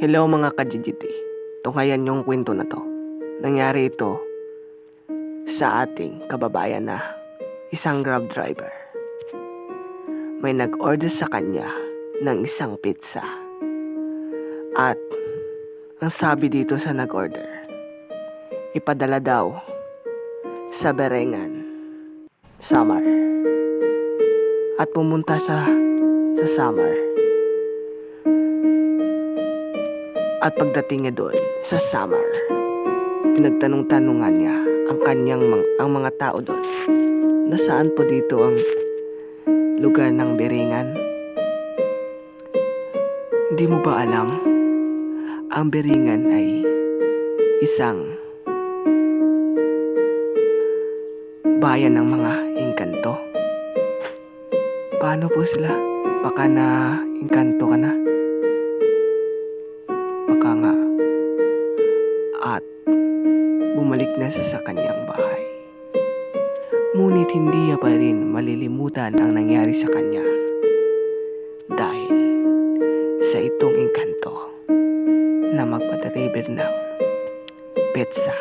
Hello mga ka-GGT. Tunghayan yung kwento na to. Nangyari ito sa ating kababayan na isang Grab driver. May nag-order sa kanya ng isang pizza. At ang sabi dito sa nag-order, ipadala daw sa Berengan, Samar. At pumunta sa Samar. At pagdating niya doon sa Samar, pinagtanong-tanungan niya ang mga tao doon. Nasaan po dito ang lugar ng Berengan? Hindi mo ba alam? Ang Berengan ay isang bayan ng mga engkanto. Paano po sila? Baka na engkanto ka na? Baka nga. At bumalik na sa kanyang bahay. Ngunit hindi niya pa rin malilimutan ang nangyari sa kanya. Dahil sa itong engkanto na magpa-deliver ng pizza.